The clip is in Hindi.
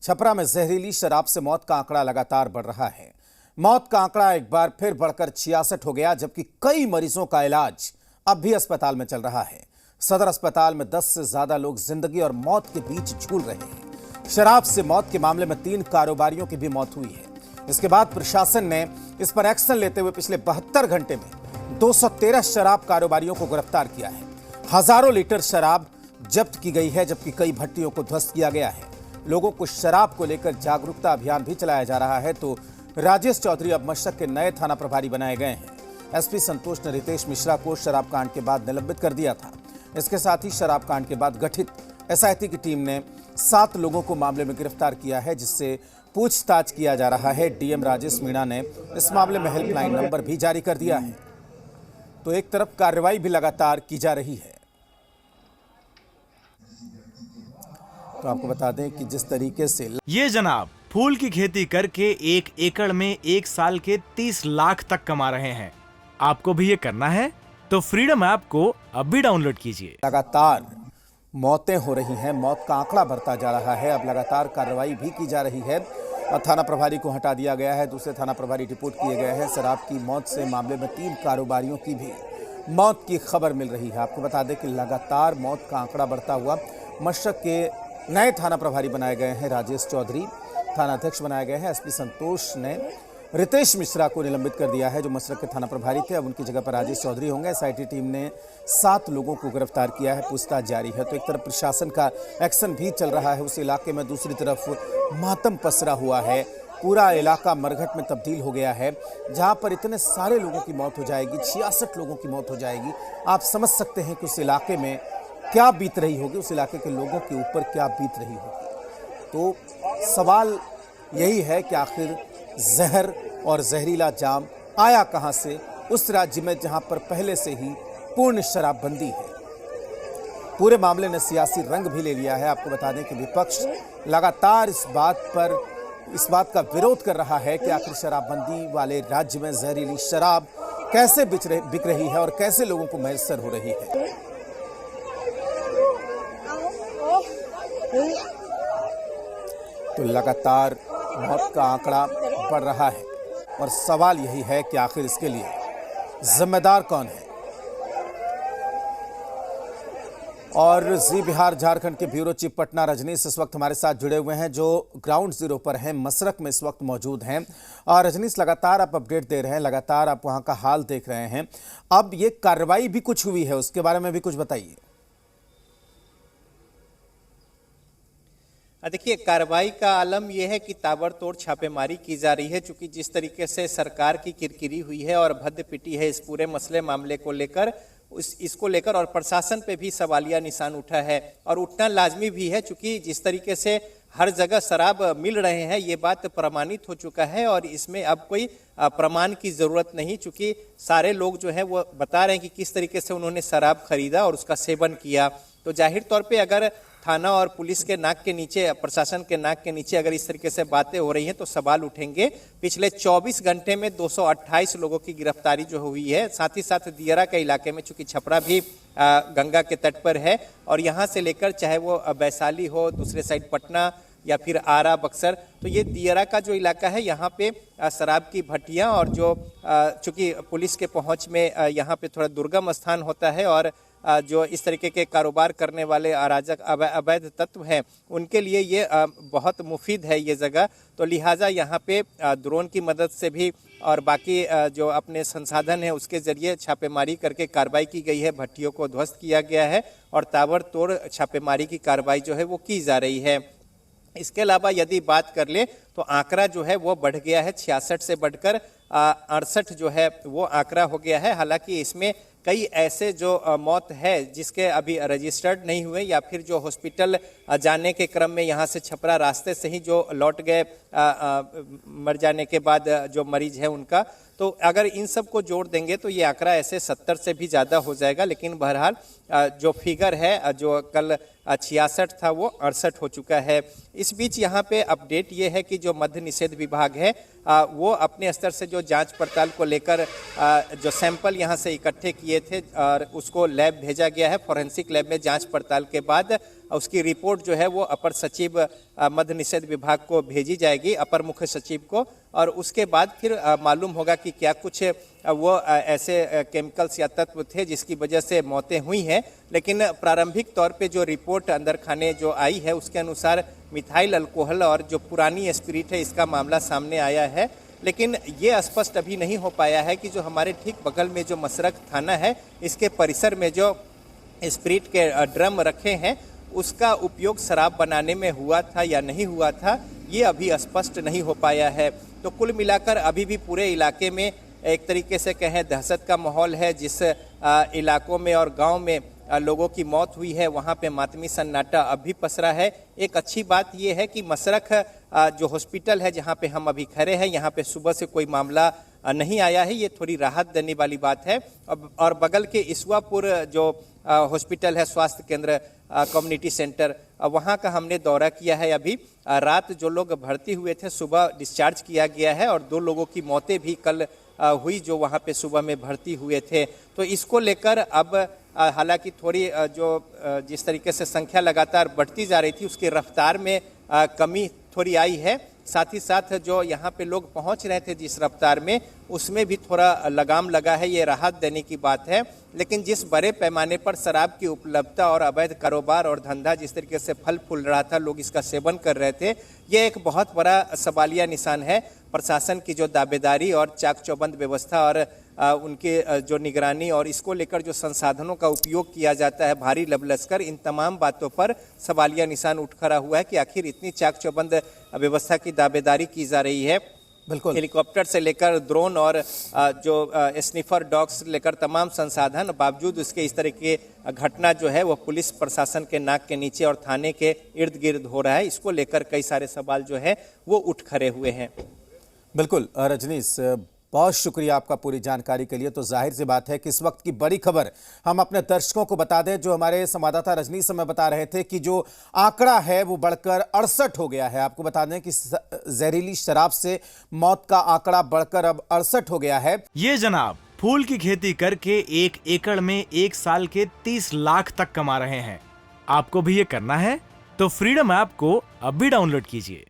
छपरा में जहरीली शराब से मौत का आंकड़ा लगातार बढ़ रहा है। मौत का आंकड़ा एक बार फिर बढ़कर 66 हो गया, जबकि कई मरीजों का इलाज अब भी अस्पताल में चल रहा है। सदर अस्पताल में 10 से ज्यादा लोग जिंदगी और मौत के बीच झूल रहे हैं। शराब से मौत के मामले में 3 कारोबारियों की भी मौत हुई है। इसके बाद प्रशासन ने इस पर एक्शन लेते हुए पिछले 72 घंटे में 213 शराब कारोबारियों को गिरफ्तार किया है। हजारों लीटर शराब जब्त की गई है, जबकि कई भट्टियों को ध्वस्त किया गया है। लोगों को शराब को लेकर जागरूकता अभियान भी चलाया जा रहा है। तो राजेश चौधरी अब मशरक के नए थाना प्रभारी बनाए गए हैं। एसपी संतोष ने रितेश मिश्रा को शराब कांड के बाद निलंबित कर दिया था। इसके साथ ही शराब कांड के बाद गठित एसआईटी की टीम ने 7 लोगों को मामले में गिरफ्तार किया है, जिससे पूछताछ किया जा रहा है। डीएम राजेश मीणा ने इस मामले में हेल्पलाइन नंबर भी जारी कर दिया है। तो एक तरफ कार्रवाई भी लगातार की जा रही है। तो आपको बता दें कि जिस तरीके से ये जनाब फूल की खेती करके 1 एकड़ में 1 साल के 30 लाख तक कमा रहे हैं। आपको भी ये करना है तो फ्रीडम ऐप को अभी डाउनलोड कीजिए। लगातार मौतें हो रही हैं, मौत का आंकड़ा बढ़ता जा रहा है। अब लगातार कार्रवाई भी की जा रही है। थाना प्रभारी को हटा दिया गया है, दूसरे थाना प्रभारी डिपोट किए गए हैं। शराब की मौत से मामले में 3 कारोबारियों की भी मौत की खबर मिल रही है। आपको बता दें कि लगातार मौत का आंकड़ा बढ़ता हुआ मशरक के नए थाना प्रभारी बनाए गए हैं। राजेश चौधरी थाना अध्यक्ष बनाए गए हैं। एसपी संतोष ने रितेश मिश्रा को निलंबित कर दिया है, जो मशरक के थाना प्रभारी थे। अब उनकी जगह पर राजेश चौधरी होंगे। एसआईटी टीम ने 7 लोगों को गिरफ्तार किया है। पूछताछ जारी है। तो एक तरफ प्रशासन का एक्शन भी चल रहा है उस इलाके में, दूसरी तरफ मातम पसरा हुआ है। पूरा इलाका मरघट में तब्दील हो गया है, जहां पर इतने सारे लोगों की मौत हो जाएगी, 66 लोगों की मौत हो जाएगी। आप समझ सकते हैं कि उस इलाके में क्या बीत रही होगी, उस इलाके के लोगों के ऊपर क्या बीत रही होगी। तो सवाल यही है कि आखिर जहर और जहरीला जाम आया कहां से उस राज्य में जहां पर पहले से ही पूर्ण शराबबंदी है। पूरे मामले ने सियासी रंग भी ले लिया है। आपको बता दें कि विपक्ष लगातार इस बात का विरोध कर रहा है कि आखिर शराबबंदी वाले राज्य में जहरीली शराब कैसे बिक रही है और कैसे लोगों को मैसर हो रही है। तो लगातार मौत का आंकड़ा बढ़ रहा है और सवाल यही है कि आखिर इसके लिए जिम्मेदार कौन है। और जी बिहार झारखंड के ब्यूरो चीफ पटना रजनीश इस वक्त हमारे साथ जुड़े हुए हैं, जो ग्राउंड जीरो पर हैं, मशरक में इस वक्त मौजूद हैं। और रजनीश, लगातार आप अपडेट दे रहे हैं, लगातार आप वहां का हाल देख रहे हैं। अब ये कार्रवाई भी कुछ हुई है, उसके बारे में भी कुछ बताइए। देखिए, कार्रवाई का आलम यह है कि ताबड़तोड़ छापेमारी की जा रही है, क्योंकि जिस तरीके से सरकार की किरकिरी हुई है और भद्द पिटी है इस पूरे मसले मामले को लेकर, इसको लेकर और प्रशासन पे भी सवालिया निशान उठा है और उठना लाजमी भी है, क्योंकि जिस तरीके से हर जगह शराब मिल रहे हैं ये बात प्रमाणित हो चुका है और इसमें अब कोई प्रमाण की ज़रूरत नहीं, क्योंकि सारे लोग जो है वो बता रहे हैं कि किस तरीके से उन्होंने शराब खरीदा और उसका सेवन किया। तो जाहिर तौर पे अगर थाना और पुलिस के नाक के नीचे, प्रशासन के नाक के नीचे अगर इस तरीके से बातें हो रही हैं तो सवाल उठेंगे। पिछले 24 घंटे में 228 लोगों की गिरफ्तारी जो हुई है। साथ ही साथ दियरा के इलाके में, चूंकि छपरा भी गंगा के तट पर है और यहाँ से लेकर चाहे वो वैशाली हो, दूसरे साइड पटना या फिर आरा, बक्सर, तो ये दियरा का जो इलाका है यहाँ पे शराब की भट्टियाँ और जो चूंकि पुलिस के पहुँच में यहाँ पे थोड़ा दुर्गम स्थान होता है और जो इस तरीके के कारोबार करने वाले अराजक अवैध तत्व हैं उनके लिए ये बहुत मुफीद है ये जगह। तो लिहाजा यहाँ पे ड्रोन की मदद से भी और बाकी जो अपने संसाधन है उसके जरिए छापेमारी करके कार्रवाई की गई है। भट्टियों को ध्वस्त किया गया है और ताबड़तोड़ छापेमारी की कार्रवाई जो है वो की जा रही है। इसके अलावा यदि बात कर ले तो आंकड़ा जो है वो बढ़ गया है, 66 से बढ़कर 68 जो है वो आंकड़ा हो गया है। हालांकि इसमें कई ऐसे जो मौत है जिसके अभी रजिस्टर्ड नहीं हुए या फिर जो हॉस्पिटल जाने के क्रम में यहाँ से छपरा रास्ते से ही जो लौट गए मर जाने के बाद जो मरीज है उनका, तो अगर इन सब को जोड़ देंगे तो ये आंकड़ा ऐसे 70 से भी ज़्यादा हो जाएगा। लेकिन बहरहाल जो फिगर है जो कल 66 था वो 68 हो चुका है। इस बीच यहाँ पे अपडेट ये है कि जो मद्य निषेध विभाग है वो अपने स्तर से जो जांच पड़ताल को लेकर जो सैंपल यहाँ से इकट्ठे किए थे और उसको लैब भेजा गया है। फॉरेंसिक लैब में जांच पड़ताल के बाद उसकी रिपोर्ट जो है वो अपर सचिव मद्य निषेध विभाग को भेजी जाएगी, अपर मुख्य सचिव को, और उसके बाद फिर मालूम होगा कि क्या कुछ वो ऐसे केमिकल्स या तत्व थे जिसकी वजह से मौतें हुई हैं। लेकिन प्रारंभिक तौर पे जो रिपोर्ट अंदर खाने जो आई है उसके अनुसार मिथाइल अल्कोहल और जो पुरानी स्पिरिट है इसका मामला सामने आया है। लेकिन ये स्पष्ट अभी नहीं हो पाया है कि जो हमारे ठीक बगल में जो मसरख थाना है इसके परिसर में जो स्पिरिट के ड्रम रखे हैं उसका उपयोग शराब बनाने में हुआ था या नहीं हुआ था, ये अभी स्पष्ट नहीं हो पाया है। तो कुल मिलाकर अभी भी पूरे इलाके में एक तरीके से कहें दहशत का माहौल है। जिस इलाकों में और गांव में लोगों की मौत हुई है वहां पे मातमी सन्नाटा अभी पसरा है। एक अच्छी बात यह है कि मसरख जो हॉस्पिटल है जहां पे हम अभी खड़े हैं यहाँ पे सुबह से कोई मामला नहीं आया है, ये थोड़ी राहत देने वाली बात है। और बगल के इसवापुर जो हॉस्पिटल है, स्वास्थ्य केंद्र, कम्युनिटी सेंटर, वहाँ का हमने दौरा किया है। अभी रात जो लोग भर्ती हुए थे सुबह डिस्चार्ज किया गया है और 2 लोगों की मौतें भी कल हुई जो वहाँ पे सुबह में भर्ती हुए थे। तो इसको लेकर अब हालांकि थोड़ी जो जिस तरीके से संख्या लगातार बढ़ती जा रही थी उसकी रफ्तार में कमी थोड़ी आई है। साथ ही साथ जो यहाँ पे लोग पहुँच रहे थे जिस रफ्तार में उसमें भी थोड़ा लगाम लगा है, ये राहत देने की बात है। लेकिन जिस बड़े पैमाने पर शराब की उपलब्धता और अवैध कारोबार और धंधा जिस तरीके से फल फूल रहा था, लोग इसका सेवन कर रहे थे, ये एक बहुत बड़ा सवालिया निशान है। प्रशासन की जो दावेदारी और चाक चौबंद व्यवस्था और उनके जो निगरानी और इसको लेकर जो संसाधनों का उपयोग किया जाता है भारी लश्कर, इन तमाम बातों पर सवालिया निशान उठ खड़ा हुआ है कि आखिर इतनी चाक चौबंद व्यवस्था की दावेदारी की जा रही है। बिल्कुल, हेलीकॉप्टर से लेकर ड्रोन और जो स्निफर डॉग्स लेकर तमाम संसाधन, बावजूद उसके इस तरह की घटना जो है वो पुलिस प्रशासन के नाक के नीचे और थाने के इर्द गिर्द हो रहा है। इसको लेकर कई सारे सवाल जो है वो उठ खड़े हुए हैं। बिल्कुल रजनीश, बहुत शुक्रिया आपका पूरी जानकारी के लिए। तो जाहिर सी बात है कि इस वक्त की बड़ी खबर हम अपने दर्शकों को बता दें, जो हमारे संवाददाता रजनीश हमें बता रहे थे कि जो आंकड़ा है वो बढ़कर 68 हो गया है। आपको बता दें कि जहरीली शराब से मौत का आंकड़ा बढ़कर अब 68 हो गया है। ये जनाब फूल की खेती करके 1 एकड़ में 1 साल के 30 लाख तक कमा रहे हैं। आपको भी ये करना है तो फ्रीडम ऐप को अब भी डाउनलोड कीजिए।